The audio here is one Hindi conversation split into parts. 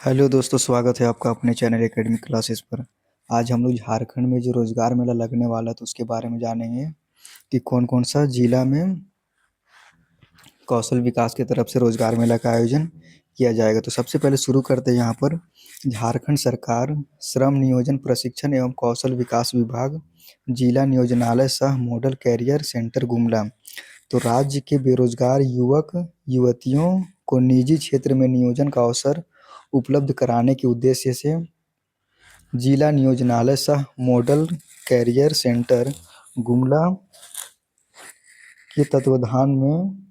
हेलो दोस्तों, स्वागत है आपका अपने चैनल एकेडमिक क्लासेस पर। आज हम लोग झारखंड में जो रोजगार मेला लगने वाला है तो उसके बारे में जानेंगे कि कौन कौन सा जिला में कौशल विकास की तरफ से रोजगार मेला का आयोजन किया जाएगा। तो सबसे पहले शुरू करते हैं यहाँ पर। झारखंड सरकार श्रम नियोजन प्रशिक्षण एवं कौशल विकास विभाग, जिला नियोजनालय सह मॉडल कैरियर सेंटर गुमला। तो राज्य के बेरोजगार युवक युवतियों को निजी क्षेत्र में नियोजन का अवसर उपलब्ध कराने के उद्देश्य से जिला नियोजनालय सह मॉडल कैरियर सेंटर गुमला के तत्वाधान में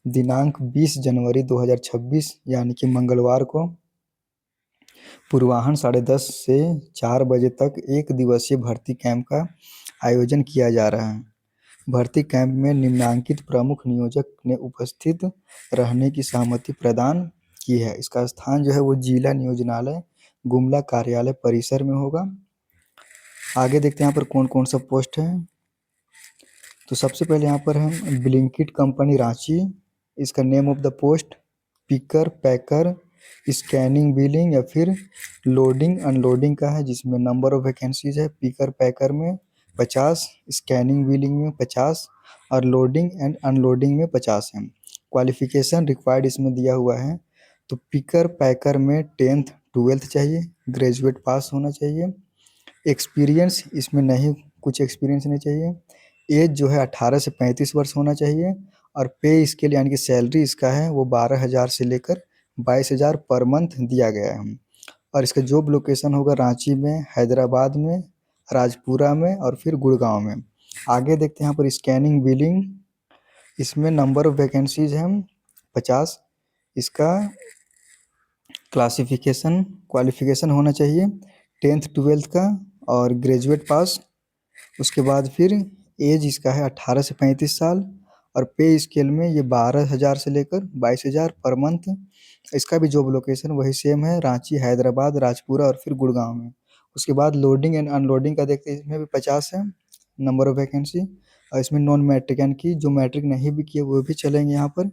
दिनांक 20 जनवरी 2026 यानी कि मंगलवार को पूर्वाह्न 10:30 से 4 बजे तक एक दिवसीय भर्ती कैंप का आयोजन किया जा रहा है। भर्ती कैंप में निम्नांकित प्रमुख नियोजक ने उपस्थित रहने की सहमति प्रदान की है। इसका स्थान जो है वो जिला नियोजनालय गुमला कार्यालय परिसर में होगा। आगे देखते हैं यहाँ पर कौन कौन सा पोस्ट है। तो सबसे पहले यहाँ पर है ब्लिंकिट कंपनी रांची। इसका name of the post picker packer scanning billing या फिर लोडिंग अनलोडिंग का है, जिसमें नंबर ऑफ वैकेंसीज है पिकर पैकर में 50, स्कैनिंग बिलिंग में 50 और लोडिंग एंड अनलोडिंग में 50 है। क्वालिफिकेशन रिक्वायर्ड इसमें दिया हुआ है। तो पिकर पैकर में 10th 12th चाहिए, ग्रेजुएट पास होना चाहिए। एक्सपीरियंस इसमें नहीं, कुछ एक्सपीरियंस नहीं चाहिए। एज जो है 18 से 35 वर्ष होना चाहिए। और पे इसके लिए यानी कि सैलरी इसका है वो 12,000 से लेकर 22,000 पर मंथ दिया गया है। और इसका जॉब लोकेशन होगा रांची में, हैदराबाद में, राजपुरा में और फिर गुड़गांव में। आगे देखते हैं यहाँ पर स्कैनिंग बिलिंग। इसमें नंबर ऑफ वैकेंसीज हैं 50। इसका क्वालिफिकेशन होना चाहिए 10th 12th का और ग्रेजुएट पास। उसके बाद फिर एज इसका है 18 से 35 साल। और पे स्केल में ये 12,000 से लेकर 22,000 पर मंथ। इसका भी जॉब लोकेशन वही सेम है, रांची, हैदराबाद, राजपुरा और फिर गुड़गांव में। उसके बाद लोडिंग एंड अनलोडिंग का देखते हैं, इसमें भी 50 है नंबर ऑफ वैकेंसी। और इसमें नॉन मैट्रिक यानी कि जो मैट्रिक नहीं भी किए वो भी चलेंगे यहाँ पर।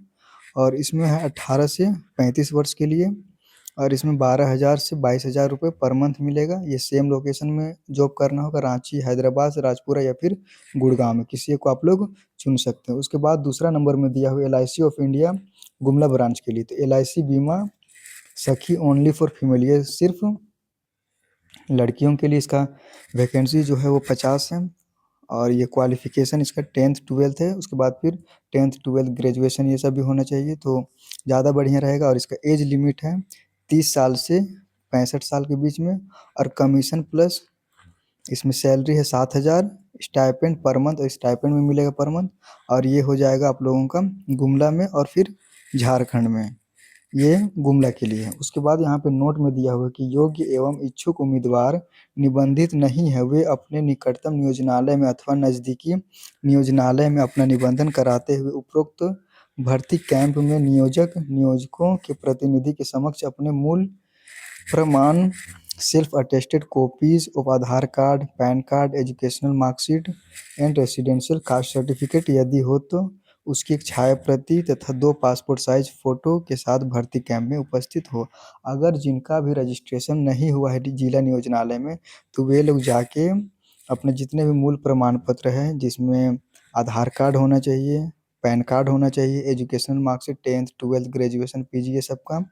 और इसमें है 18 से 35 वर्ष के लिए। और इसमें 12,000 से 22,000 रुपये पर मंथ मिलेगा। ये सेम लोकेशन में जॉब करना होगा, रांची, हैदराबाद, राजपुरा या फिर गुड़गांव में, किसी एक को आप लोग चुन सकते हैं। उसके बाद दूसरा नंबर में दिया हुआ LIC of India Gumla branch के लिए। तो LIC बीमा सखी ओनली फॉर फीमेल, ये सिर्फ लड़कियों के लिए इसका वैकेंसी जो है वो 50 है। और ये क्वालिफिकेशन इसका 10th 12th है। उसके बाद फिर 10th 12th ग्रेजुएशन ये सब भी होना चाहिए तो ज़्यादा बढ़िया रहेगा। और इसका एज लिमिट है 30 साल से 65 साल के बीच में। और कमीशन प्लस इसमें सैलरी है 7,000, स्टाइपेंड पर मंथ, और स्टाइपेंड में मिलेगा पर मंथ। और ये हो जाएगा आप लोगों का गुमला में और फिर झारखंड में, ये गुमला के लिए है। उसके बाद यहाँ पे नोट में दिया हुआ है कि योग्य एवं इच्छुक उम्मीदवार निबंधित नहीं है वे अपने निकटतम नियोजनालय में अथवा नजदीकी नियोजनालय में अपना निबंधन कराते हुए उपरोक्त भर्ती कैंप में नियोजकों के प्रतिनिधि के समक्ष अपने मूल प्रमाण self attested copies of Aadhaar card, pan card, educational marksheet and residential caste certificate यदि हो तो उसकी एक छाया प्रति तथा 2 पासपोर्ट साइज फोटो के साथ भर्ती कैंप में उपस्थित हो। अगर जिनका भी रजिस्ट्रेशन नहीं हुआ है जिला नियोजनालय में तो वे लोग जाके अपने जितने भी मूल प्रमाण पत्र हैं, जिसमें आधार कार्ड होना चाहिए, पैन कार्ड होना चाहिए, educational marksheet 10th 12th graduation PG ये सब का।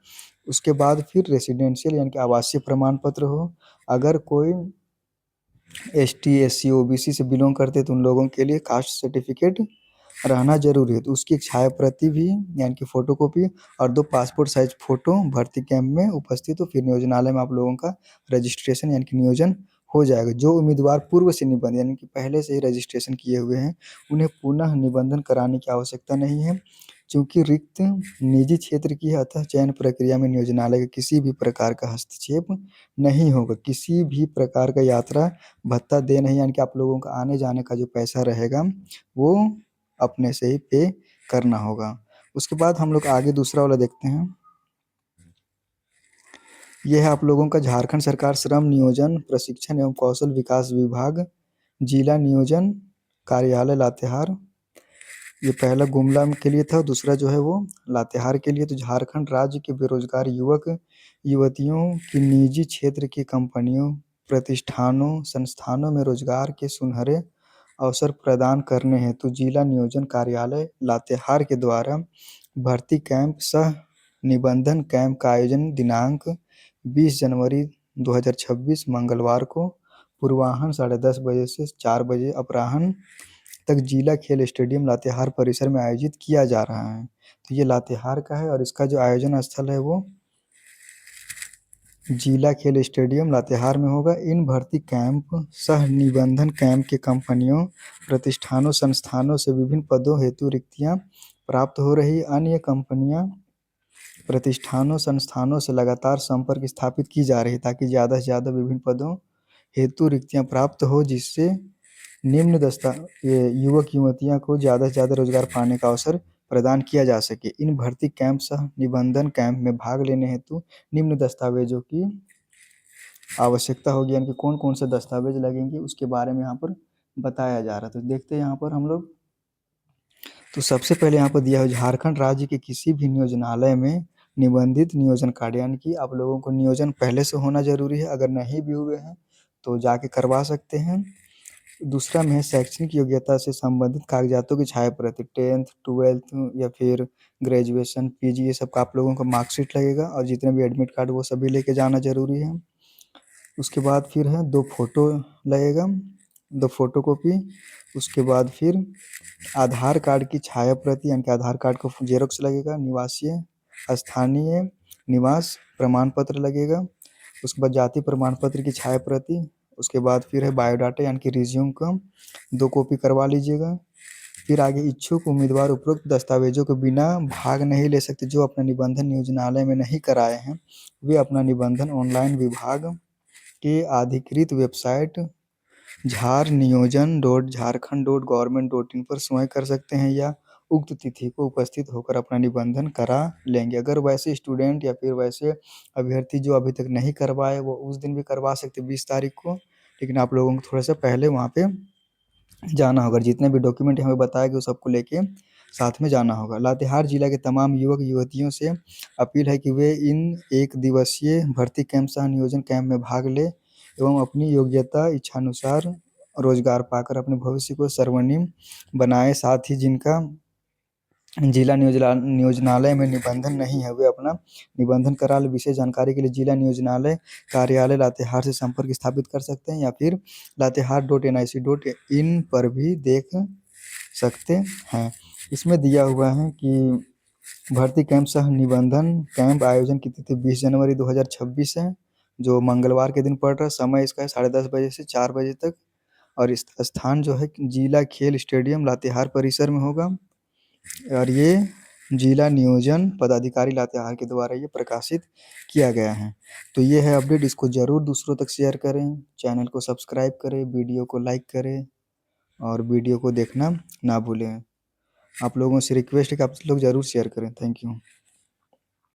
उसके बाद फिर रेसिडेंशियल यानी कि आवासीय प्रमाण पत्र हो। अगर कोई ST SC OBC से बिलोंग करते हैं तो उन लोगों के लिए कास्ट सर्टिफिकेट रहना जरूरी है। तो उसकी एक छाया प्रति भी यानी कि फोटोकॉपी और 2 पासपोर्ट साइज फोटो भर्ती कैंप में उपस्थित हो, फिर नियोजनालय में आप लोगों का रजिस्ट्रेशन यानी कि नियोजन हो जाएगा। जो उम्मीदवार पूर्व से निबंधित यानी कि पहले से ही रजिस्ट्रेशन किए हुए हैं उन्हें पुनः निबंधन कराने की आवश्यकता नहीं है, चूँकि रिक्त निजी क्षेत्र की है, अतः चयन प्रक्रिया में नियोजनालय का किसी भी प्रकार का हस्तक्षेप नहीं होगा। किसी भी प्रकार का यात्रा भत्ता दे नहीं, यानी कि आप लोगों का आने जाने का जो पैसा रहेगा वो अपने से ही पे करना होगा। उसके बाद हम लोग आगे दूसरा वाला देखते हैं। यह है आप लोगों का झारखंड सरकार श्रम नियोजन प्रशिक्षण एवं कौशल विकास विभाग, जिला नियोजन कार्यालय लातेहार। ये पहला गुमला के लिए था, दूसरा जो है वो लातेहार के लिए। तो झारखंड राज्य के बेरोजगार युवक युवतियों की निजी क्षेत्र की कंपनियों, प्रतिष्ठानों, संस्थानों में रोजगार के सुनहरे अवसर प्रदान करने हेतु जिला नियोजन कार्यालय लातेहार के द्वारा भर्ती कैंप सह निबंधन कैंप का आयोजन दिनांक 20 जनवरी 2026 मंगलवार को पूर्वाह्न 10:30 बजे से 4 बजे अपराह्न तक जिला खेल स्टेडियम लातेहार परिसर में आयोजित किया जा रहा है। तो ये लातेहार का है और इसका जो आयोजन स्थल है वो जिला खेल स्टेडियम लातेहार में होगा। इन भर्ती कैंप सह निबंधन कैंप के कंपनियों, प्रतिष्ठानों, संस्थानों से विभिन्न पदों हेतु रिक्तियां प्राप्त हो रही। अन्य कंपनियां, प्रतिष्ठानों, संस्थानों से लगातार संपर्क स्थापित की जा रही ताकि ज़्यादा से ज़्यादा विभिन्न पदों हेतु रिक्तियां प्राप्त हो, जिससे निम्न युवक युवतियां को ज़्यादा से ज़्यादा रोजगार पाने का अवसर प्रदान किया जा सके। इन भर्ती कैंप सह निबंधन कैंप में भाग लेने हेतु निम्न दस्तावेजों की आवश्यकता होगी, यानी कि कौन कौन से दस्तावेज लगेंगे उसके बारे में यहाँ पर बताया जा रहा है। तो देखते हैं यहाँ पर हम लोग। तो सबसे पहले यहाँ पर दिया है झारखंड राज्य के किसी भी नियोजनालय में निबंधित नियोजन कार्ड, यानी कि आप लोगों को नियोजन पहले से होना जरूरी है। अगर नहीं भी हुए हैं तो जाके करवा सकते हैं। दूसरा में है शैक्षणिक योग्यता से संबंधित कागजातों की छाया प्रति, 10th 12th या फिर ग्रेजुएशन, पीजी, ये सब का आप लोगों का मार्कशीट लगेगा और जितने भी एडमिट कार्ड वो सभी लेके जाना जरूरी है। उसके बाद फिर है 2 फोटो लगेगा, 2 फोटोकॉपी। उसके बाद फिर आधार कार्ड की छाया प्रति, यानी कि आधार कार्ड का जेरोक्स लगेगा। निवासीय स्थानीय निवास प्रमाण पत्र लगेगा। उसके बाद जाति प्रमाण पत्र की छाया प्रति। उसके बाद फिर है बायोडाटा, यानी कि रिज्यूम का 2 कॉपी करवा लीजिएगा। फिर आगे इच्छुक उम्मीदवार उपरोक्त दस्तावेजों के बिना भाग नहीं ले सकते। जो अपना निबंधन नियोजनालय में नहीं कराए हैं वे अपना निबंधन ऑनलाइन विभाग के अधिकृत वेबसाइट झारनियोजन.झारखंड.gov.in पर स्वयं कर सकते हैं या उक्त तिथि को उपस्थित होकर अपना निबंधन करा लेंगे। अगर वैसे स्टूडेंट या फिर वैसे अभ्यर्थी जो अभी तक नहीं करवाए वो उस दिन भी करवा सकते 20 तारीख को, लेकिन आप लोगों को थोड़ा सा पहले वहाँ पे जाना होगा। जितने भी डॉक्यूमेंट हमें बताए गए सबको लेके साथ में जाना होगा। लातेहार जिला के तमाम युवक युवतियों से अपील है कि वे इन 1 दिवसीय भर्ती कैंप सह नियोजन कैंप में भाग ले एवं अपनी योग्यता इच्छानुसार रोजगार पाकर अपने भविष्य को स्वर्णिम बनाए। साथ ही जिनका जिला नियोजनालय में निबंधन नहीं है वे अपना निबंधन करा ले। विशेष जानकारी के लिए जिला नियोजनालय कार्यालय लातेहार से संपर्क स्थापित कर सकते हैं या फिर lattehar.nic.in पर भी देख सकते हैं। इसमें दिया हुआ है कि भर्ती कैंप सह निबंधन कैंप आयोजन की तिथि 20 जनवरी 2026 है, जो मंगलवार के दिन पड़ रहा है। समय इसका है 10:30 बजे से 4 बजे तक और इस स्थान जो है जिला खेल स्टेडियम लातेहार परिसर में होगा। और ये जिला नियोजन पदाधिकारी लातेहार के द्वारा ये प्रकाशित किया गया है। तो ये है अपडेट, इसको ज़रूर दूसरों तक शेयर करें, चैनल को सब्सक्राइब करें, वीडियो को लाइक करें और वीडियो को देखना ना भूलें। आप लोगों से रिक्वेस्ट है कि आप लोग ज़रूर शेयर करें। Thank you.